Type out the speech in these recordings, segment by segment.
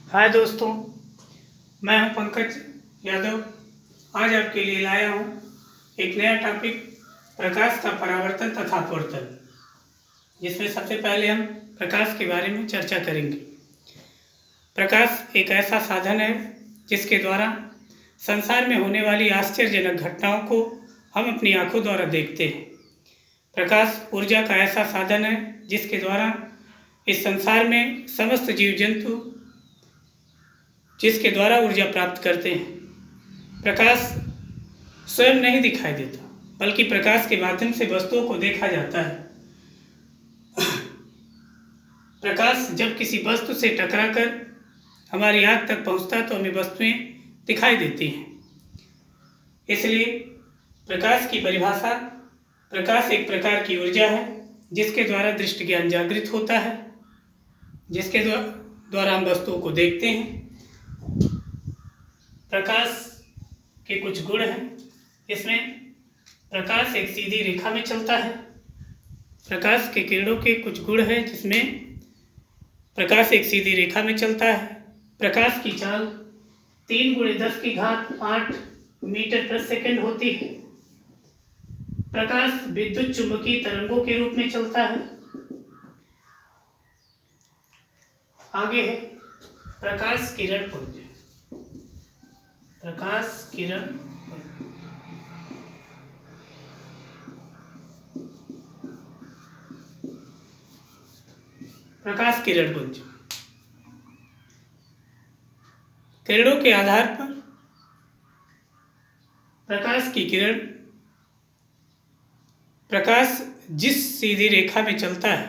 हाय दोस्तों, मैं हूं पंकज यादव। आज आपके लिए लाया हूं एक नया टॉपिक, प्रकाश का परावर्तन तथा अपवर्तन, जिसमें सबसे पहले हम प्रकाश के बारे में चर्चा करेंगे। प्रकाश एक ऐसा साधन है जिसके द्वारा संसार में होने वाली आश्चर्यजनक घटनाओं को हम अपनी आंखों द्वारा देखते हैं। प्रकाश ऊर्जा का ऐसा साधन है जिसके द्वारा इस संसार में समस्त जीव जंतु जिसके द्वारा ऊर्जा प्राप्त करते हैं। प्रकाश स्वयं नहीं दिखाई देता, बल्कि प्रकाश के माध्यम से वस्तुओं को देखा जाता है। प्रकाश जब किसी वस्तु से टकराकर हमारी आँख तक पहुँचता है तो हमें वस्तुएं दिखाई देती हैं। इसलिए प्रकाश की परिभाषा, प्रकाश एक प्रकार की ऊर्जा है जिसके द्वारा दृष्टि ज्ञान जागृत होता है, जिसके द्वारा हम वस्तुओं को देखते हैं। प्रकाश के कुछ गुण हैं। इसमें प्रकाश एक सीधी रेखा में चलता है। प्रकाश के किरणों के कुछ गुण हैं जिसमें प्रकाश एक सीधी रेखा में चलता है। प्रकाश की चाल 3×10⁸ मीटर प्रति सेकंड होती है। प्रकाश विद्युत चुंबकीय तरंगों के रूप में चलता है। आगे है प्रकाश किरण पुंज। प्रकाश किरण प्रकाश किरण पुंज किरणों के आधार पर प्रकाश की किरण, प्रकाश जिस सीधी रेखा में चलता है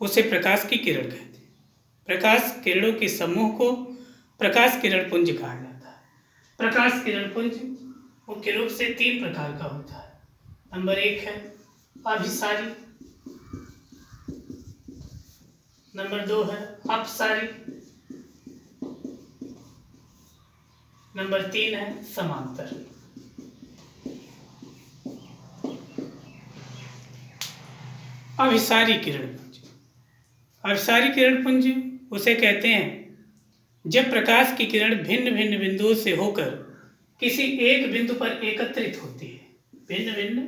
उसे प्रकाश की किरण कहते हैं। प्रकाश किरणों के समूह को प्रकाश किरण पुंज कहा जाता है। प्रकाश किरण पुंज मुख्य रूप से 3 प्रकार का होता है। नंबर 1 है अभिसारी, नंबर 2 है अपसारी, नंबर 3 है समांतर। अभिसारी किरण पुंज, अभिसारी किरण पुंज उसे कहते हैं जब प्रकाश की किरण भिन्न भिन्न बिंदुओं से होकर किसी एक बिंदु पर एकत्रित होती है। भिन्न भिन्न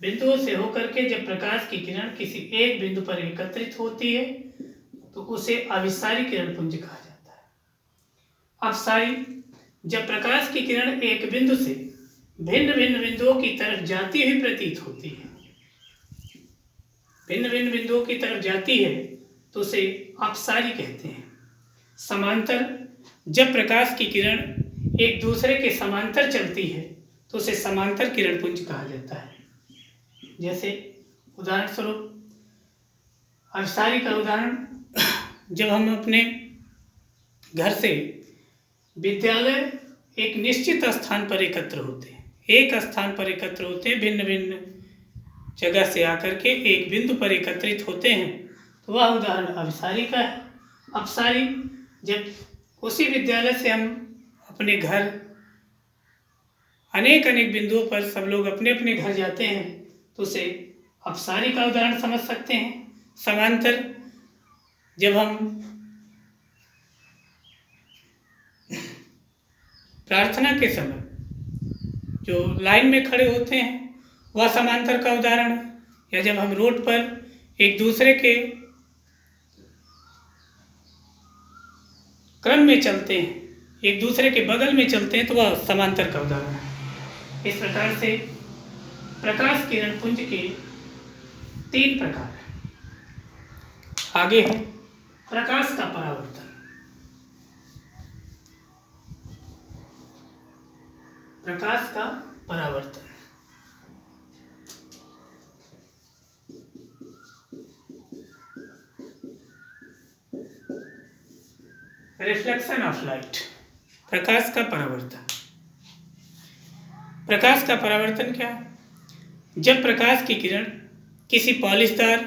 बिंदुओं से होकर के जब प्रकाश की किरण किसी एक बिंदु पर एकत्रित होती है तो उसे अभिसारी किरण पुंज कहा जाता है। अपसारी, जब प्रकाश की किरण एक बिंदु से भिन्न भिन्न बिंदुओं की तरफ जाती हुई प्रतीत होती है, भिन्न भिन्न बिंदुओं की तरफ जाती है तो उसे अपसारी कहते हैं। समांतर, जब प्रकाश की किरण एक दूसरे के समांतर चलती है तो उसे समांतर किरण पुंज कहा जाता है। जैसे उदाहरण स्वरूप अभिसारी का उदाहरण, जब हम अपने घर से विद्यालय एक निश्चित स्थान पर एकत्र होते हैं, एक स्थान पर एकत्र होते हैं, भिन्न भिन्न जगह से आकर के एक बिंदु पर एकत्रित होते हैं, तो वह उदाहरण अभिसारी का है। अपसारी, जब उसी विद्यालय से हम अपने घर अनेक अनेक बिंदुओं पर सब लोग अपने अपने घर जाते हैं तो उसे अपसारी का उदाहरण समझ सकते हैं। समांतर, जब हम प्रार्थना के समय जो लाइन में खड़े होते हैं वह समांतर का उदाहरण है। या जब हम रोड पर एक दूसरे के क्रम में चलते हैं, एक दूसरे के बगल में चलते हैं, तो वह समांतर का उदाहरण है। इस प्रकार से प्रकाश किरण पुंज के 3 प्रकार हैं। आगे है प्रकाश का परावर्तन। प्रकाश का परावर्तन, रिफ्लेक्शन ऑफ लाइट। प्रकाश का परावर्तन, प्रकाश का परावर्तन क्या है? जब प्रकाश की किरण किसी पॉलिशदार,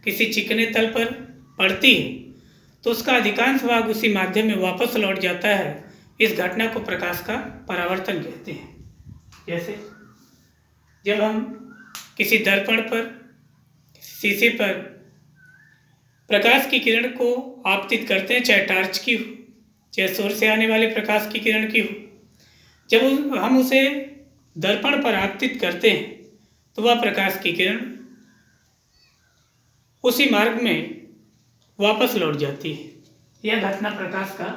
किसी चिकने तल पर पड़ती है तो उसका अधिकांश भाग उसी माध्यम में वापस लौट जाता है। इस घटना को प्रकाश का परावर्तन कहते हैं। जैसे जब हम किसी दर्पण पर, शीशे पर प्रकाश की किरण को आपतित करते हैं, चाहे चाहे सोर्स से आने वाले प्रकाश की किरण की हो, जब हम उसे दर्पण पर आपतित करते हैं तो वह प्रकाश की किरण उसी मार्ग में वापस लौट जाती है। यह घटना प्रकाश का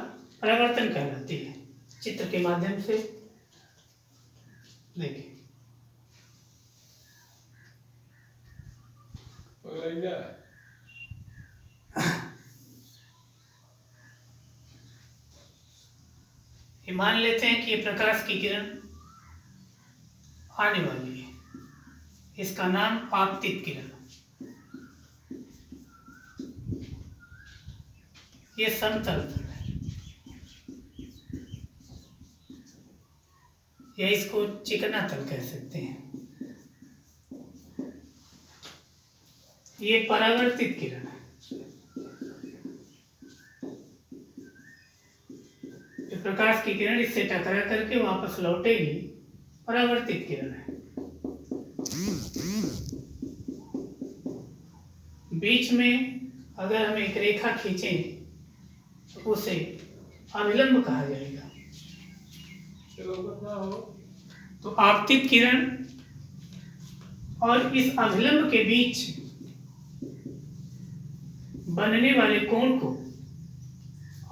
परावर्तन कहलाती है। चित्र के माध्यम से देखिए। मान लेते हैं कि ये प्रकाश की किरण आने वाली है, इसका नाम आपतित किरण। ये समतल तल है, या इसको चिकना तल कह सकते हैं। ये परावर्तित किरण है। जो प्रकाश की किरण इससे टकरा करके वापस लौटेगी, परावर्तित किरण है। बीच में अगर हम एक रेखा खींचें तो उसे अभिलंब कहा जाएगा। तो आपतित किरण और इस अभिलंब के बीच बनने वाले कोण को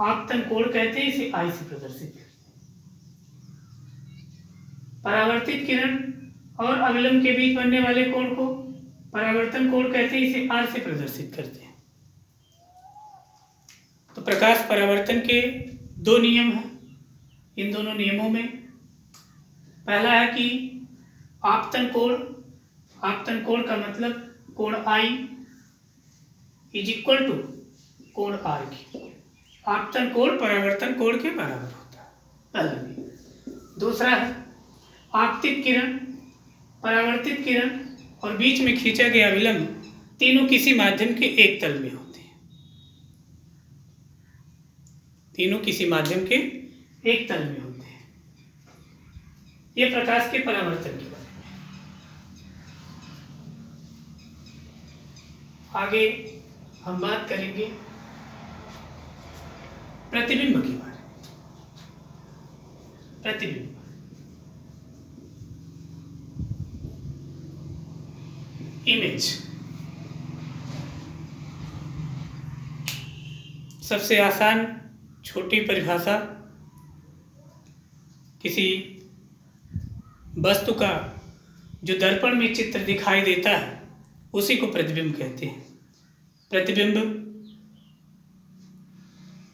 आपतन कोण कहते हैं। इसे आई से प्रदर्शित करते हैं। परावर्तित किरण और अभिलंब के बीच बनने वाले कोण को परावर्तन कोण कहते हैं। इसे आर से प्रदर्शित करते हैं। तो प्रकाश परावर्तन के दो नियम हैं। इन दोनों नियमों में पहला है कि आपतन कोण का मतलब कोण आई इज इक्वल टू कोण आर की। आपतन कोण परावर्तन कोण के बराबर होता है, पहला नियम। दूसरा है आपतित किरण, परावर्तित किरण और बीच में खींचा गया अभिलंब तीनों किसी माध्यम के एक तल में होते हैं। तीनों किसी माध्यम के एक तल में होते हैं। ये प्रकाश के परावर्तन के बारे में। आगे हम बात करेंगे प्रतिबिंब के बारे में। प्रतिबिंब इमेज सबसे आसान छोटी परिभाषा किसी वस्तु का जो दर्पण में चित्र दिखाई देता है उसी को प्रतिबिंब कहते हैं। प्रतिबिंब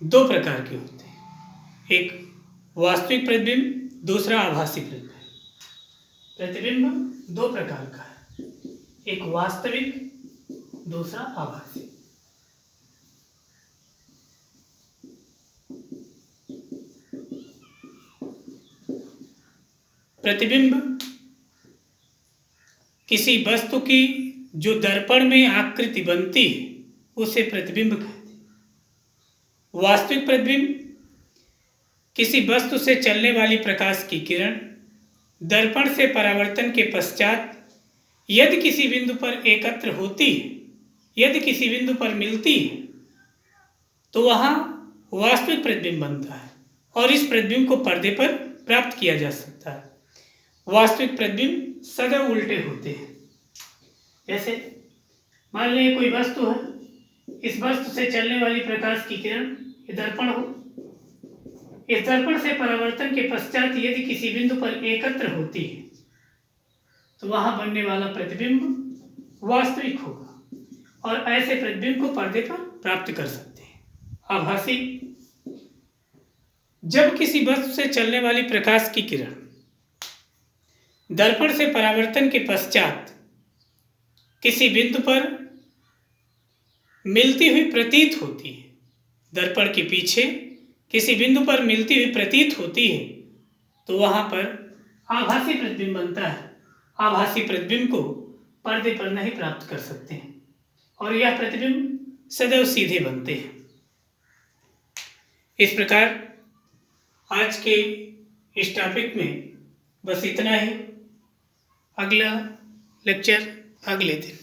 दो प्रकार के होते हैं, एक वास्तविक प्रतिबिंब, दूसरा आभासी प्रतिबिंब। प्रतिबिंब दो प्रकार का है, एक वास्तविक, दूसरा आभासी। प्रतिबिंब किसी वस्तु की जो दर्पण में आकृति बनती है उसे प्रतिबिंब कहते हैं। वास्तविक प्रतिबिंब किसी वस्तु से चलने वाली प्रकाश की किरण दर्पण से परावर्तन के पश्चात यदि किसी बिंदु पर एकत्र होती है, यदि किसी बिंदु पर मिलती है, तो वहाँ वास्तविक प्रतिबिंब बनता है और इस प्रतिबिंब को पर्दे पर प्राप्त किया जा सकता है। वास्तविक प्रतिबिंब सदैव उल्टे होते हैं। जैसे मान लें कोई वस्तु है, इस वस्तु से चलने वाली प्रकाश की किरण ये दर्पण हो, इस दर्पण से परावर्तन के पश्चात यदि किसी बिंदु पर एकत्र होती है तो वहां बनने वाला प्रतिबिंब वास्तविक होगा और ऐसे प्रतिबिंब को पर्दे पर प्राप्त कर सकते हैं। आभासी, जब किसी वस्तु से चलने वाली प्रकाश की किरण दर्पण से परावर्तन के पश्चात किसी बिंदु पर मिलती हुई प्रतीत होती है, दर्पण के पीछे किसी बिंदु पर मिलती हुई प्रतीत होती है, तो वहां पर आभासी प्रतिबिंब बनता है। आभासी प्रतिबिंब को पर्दे पर नहीं प्राप्त कर सकते हैं और यह प्रतिबिंब सदैव सीधे बनते हैं। इस प्रकार आज के इस टॉपिक में बस इतना ही। अगला लेक्चर अगले दिन।